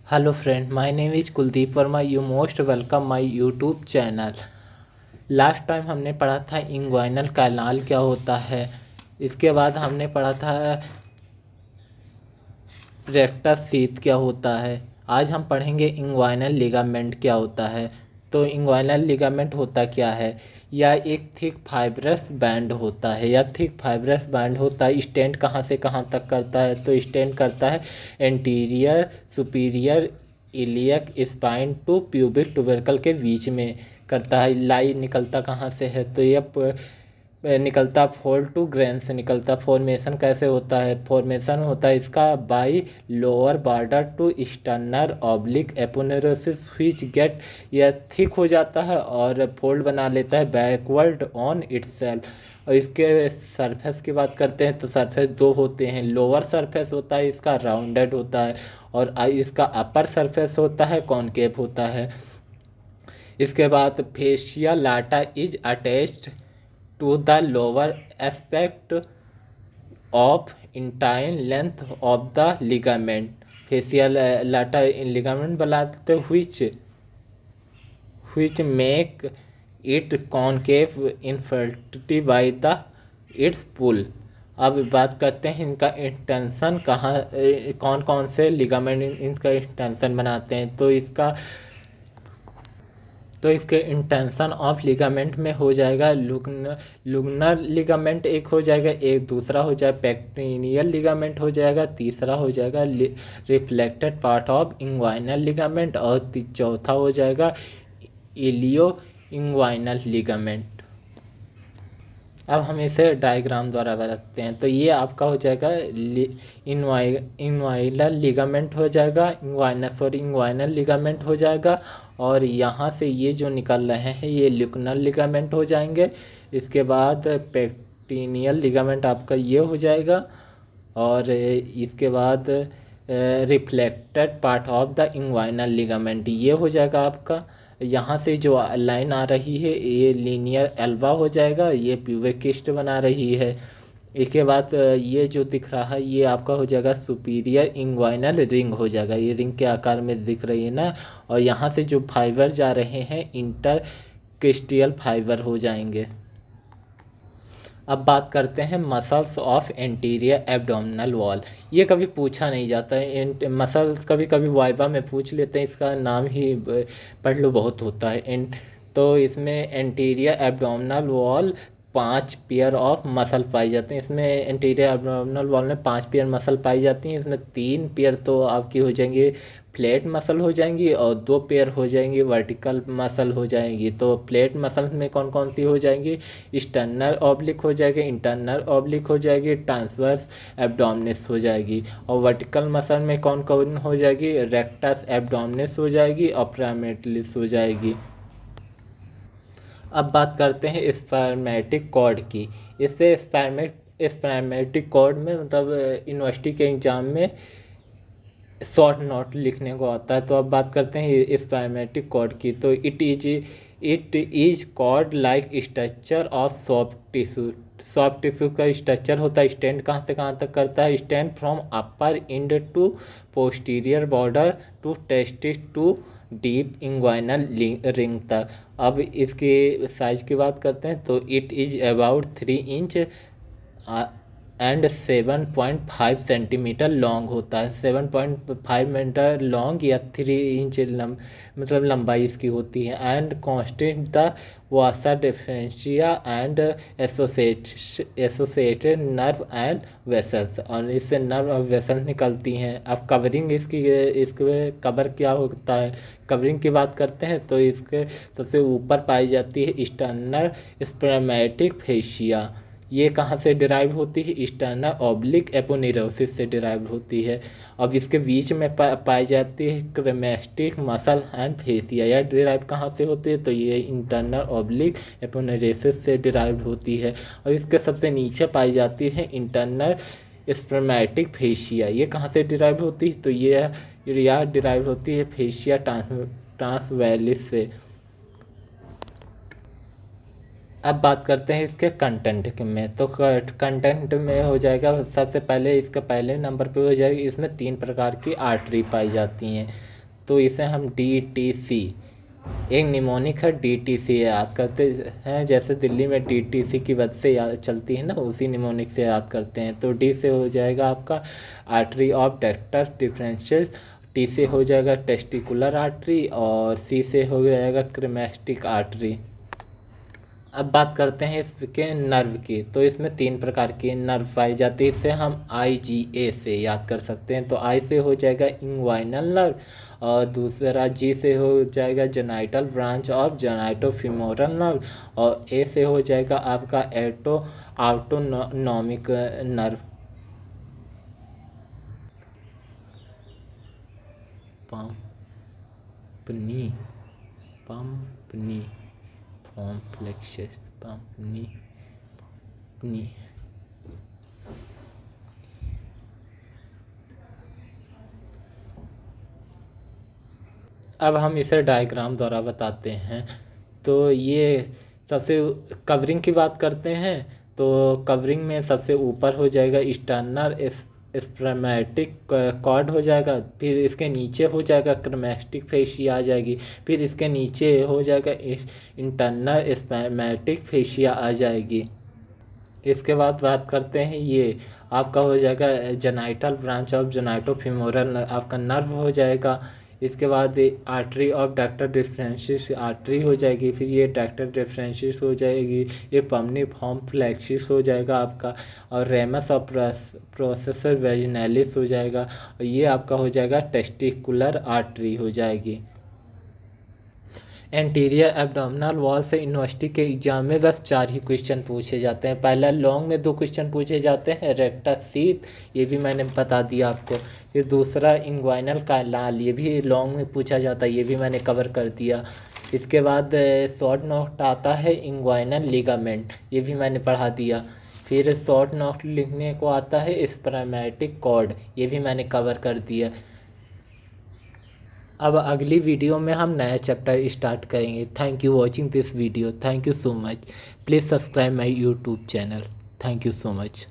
Hello friend, my name is Kuldeep Verma. You most welcome my YouTube channel. Last time हमने पढ़ा था inguinal canal क्या होता है। इसके बाद हमने पढ़ा था रेक्टस शीथ क्या होता है। आज हम पढ़ेंगे इंग्वाइनल लिगामेंट क्या होता है। तो इंग्वाइनल लिगामेंट होता क्या है? यह एक थिक फाइब्रस बैंड होता है। यह थिक फाइब्रस बैंड होता है। स्टैंड कहाँ से कहाँ तक करता है? तो स्टैंड करता है anterior superior iliac spine to pubic tubercle के बीच में करता है। लाइन निकलता कहाँ से है? तो यह निकलता फोल टू ग्रेन से निकलता। फॉर्मेशन कैसे होता है? फॉर्मेशन होता है इसका by lower border to external oblique aponeurosis which get, यह थिक हो जाता है और फोल्ड बना लेता है बैकवर्ड ऑन इटसेल्फ। और इसके सरफेस की बात करते हैं तो सरफेस दो होते हैं। लोअर सरफेस होता है इसका राउंडेड होता है और इसका अपर सरफेस होता है कॉनकेव होता है। इसके बाद fascia Lata is attached to the lower aspect of entire length of the ligament. Facial lata ligament बनाते which make it concave infinity by the its pull. अब बात करते हैं इनका इंटेंशन कहाँ, कौन कौन से लिगामेंट इनका इंटेंशन बनाते हैं। तो इसके इंटेंशन ऑफ लिगामेंट में हो जाएगा लुगनर लिगामेंट एक हो जाएगा, एक दूसरा हो जाएगा पेक्टिनियल लिगामेंट हो जाएगा, तीसरा हो जाएगा reflected part of inguinal ligament और चौथा हो जाएगा इलियो इंग्वाइनल लिगामेंट। अब हम इसे डायग्राम द्वारा बताते हैं। तो ये आपका हो जाएगा इन्वाइनल लिगामेंट हो जाएगा, इंग्वाइनल लिगामेंट हो जाएगा और यहाँ से ये जो निकल रहे हैं ये ल्यूकनल लिगामेंट हो जाएंगे। इसके बाद पेक्टिनियल लिगामेंट आपका ये हो जाएगा और इसके बाद reflected part of the inguinal ligament ये हो जाएगा आपका। यहाँ से जो लाइन आ रही है ये लीनियर एल्बा हो जाएगा, ये प्यूबिक किस्ट बना रही है। इसके बाद ये जो दिख रहा है ये आपका हो जाएगा सुपीरियर इंग्वाइनल रिंग हो जाएगा, ये रिंग के आकार में दिख रही है ना। और यहाँ से जो फाइबर जा रहे हैं इंटरक्रिस्टियल फाइबर हो जाएंगे। अब बात करते हैं muscles of anterior abdominal wall. ये कभी पूछा नहीं जाता है, मसल्स कभी कभी वाइवा में पूछ लेते हैं, इसका नाम ही पढ़ लो बहुत होता है। तो इसमें anterior abdominal wall 5 pair of muscle पाई जाते हैं। इसमें एंटीरियर एब्डोमिनल वॉल में 5 पेयर मसल पाई जाती हैं। इसमें 3 पेयर तो आपकी हो जाएंगी फ्लैट मसल हो जाएंगी और 2 पेयर हो जाएंगी वर्टिकल मसल हो जाएंगी। तो फ्लैट मसल में कौन कौन सी हो जाएंगी? स्टर्नर ऑब्लिक हो जाएगी, इंटरनल ऑब्लिक हो जाएगी, ट्रांसवर्स एब्डोमिनिस हो जाएगी। और वर्टिकल मसल में कौन कौन हो जाएगी? रेक्टस एब्डोमिनिस हो जाएगी और प्राइमेटिलिस हो जाएगी। अब बात करते हैं स्पर्मेटिक कॉर्ड की। इससे स्पर्मेटिक कॉर्ड में मतलब यूनिवर्सिटी के एग्ज़ाम में शॉर्ट नोट लिखने को आता है। तो अब बात करते हैं स्पर्मेटिक कॉर्ड की। तो it is cord like structure of soft tissue. Soft tissue का स्ट्रक्चर होता है। स्टैंड कहाँ से कहाँ तक करता है? Stand from upper end to posterior border to testis to deep inguinal ring तक। अब इसके साइज की बात करते हैं तो it is about 3 inch and 7.5 centimetre long होता है। 7.5 मीटर लॉन्ग या 3 इंच मतलब लंबाई इसकी होती है। And constant the Vasa differentia and associated nerve and vessels, और इससे नर्व और वेसल्स निकलती हैं। अब कवरिंग इसके कवर क्या होता है? कवरिंग की बात करते हैं तो इसके सबसे ऊपर पाई जाती है स्टर्नल स्पर्मेटिक फेशिया। ये कहाँ से डिराइव होती है? स्टर्नल ऑब्लिक एपोनेरोसिस से डिराइव होती है। अब इसके बीच में पाई जाती है क्रेमेस्टिक मसल एंड फेसिया। यह डिराइव कहाँ से होती है? तो ये इंटरनल ऑब्लिक एपोनेरोसिस से डिराइव होती है। और इसके सबसे नीचे पाई जाती है इंटरनल स्पर्मेटिक फेशिया। ये कहाँ से डिराइव होती है? तो ये डिराइव होती है फेशिया ट्रांसवैलिस से। अब बात करते हैं इसके कंटेंट में। तो कंटेंट में हो जाएगा सबसे पहले इसका पहले नंबर पे हो जाएगी इसमें 3 प्रकार की आर्टरी पाई जाती हैं। तो इसे हम DTC, एक निमोनिक है DTC याद करते हैं, जैसे दिल्ली में DTC की बस से याद चलती है ना, उसी निमोनिक से याद करते हैं। तो D से हो जाएगा आपका artery of ductus differential, T से हो जाएगा टेस्टिकुलर आर्टरी, और C से हो जाएगा क्रेमेस्टिक आर्टरी। अब बात करते हैं इसके नर्व की। तो इसमें 3 प्रकार की नर्व पाई जाती है, इसे हम IgA से याद कर सकते हैं। तो I से हो जाएगा इंग्वाइनल नर्व, और दूसरा G से हो जाएगा genital branch of genitofemoral nerve, और A से हो जाएगा आपका autonomic nerve. Pampiniform plexus पंपनी। अब हम इसे डायग्राम द्वारा बताते हैं। तो ये सबसे कवरिंग की बात करते हैं। तो कवरिंग में सबसे ऊपर हो जाएगा स्टर्नर स्पर्मेटिक कॉर्ड हो जाएगा, फिर इसके नीचे हो जाएगा क्रेमेस्टिक फेशिया आ जाएगी, फिर इसके नीचे हो जाएगा इंटरनल स्पर्मेटिक फेशिया आ जाएगी। इसके बाद बात करते हैं, ये आपका हो जाएगा जेनाइटल ब्रांच ऑफ जेनाइटोफीमोरल आपका नर्व हो जाएगा। इसके बाद आर्टरी ऑफ डक्टस डिफरेंशियस आर्टरी हो जाएगी, फिर ये डक्टस डिफरेंशियस हो जाएगी, ये पम्पनी फॉर्म फ्लेक्सिस हो जाएगा आपका, और रेमस ऑफ प्रोसेसर वेजिनैलिस हो जाएगा, और ये आपका हो जाएगा टेस्टिकुलर आर्टरी हो जाएगी। एंटीरियर एब्डोमिनल वॉल से यूनिवर्सिटी के एग्जाम में बस 4 ही क्वेश्चन पूछे जाते हैं। पहला लॉन्ग में 2 क्वेश्चन पूछे जाते हैं, रेक्टस सीथ, ये भी मैंने बता दिया आपको। फिर दूसरा इंग्वाइनल कैनाल, ये भी लॉन्ग में पूछा जाता है, ये भी मैंने कवर कर दिया। इसके बाद शॉर्ट नोट आता है इंग्वाइनल लिगामेंट, ये भी मैंने पढ़ा दिया। फिर शॉर्ट नोट लिखने को आता है स्पर्मेटिक कॉर्ड, ये भी मैंने कवर कर दिया। अब अगली वीडियो में हम नया चैप्टर स्टार्ट करेंगे। Thank you watching this video, thank you so much. Please subscribe my YouTube channel, thank you so much.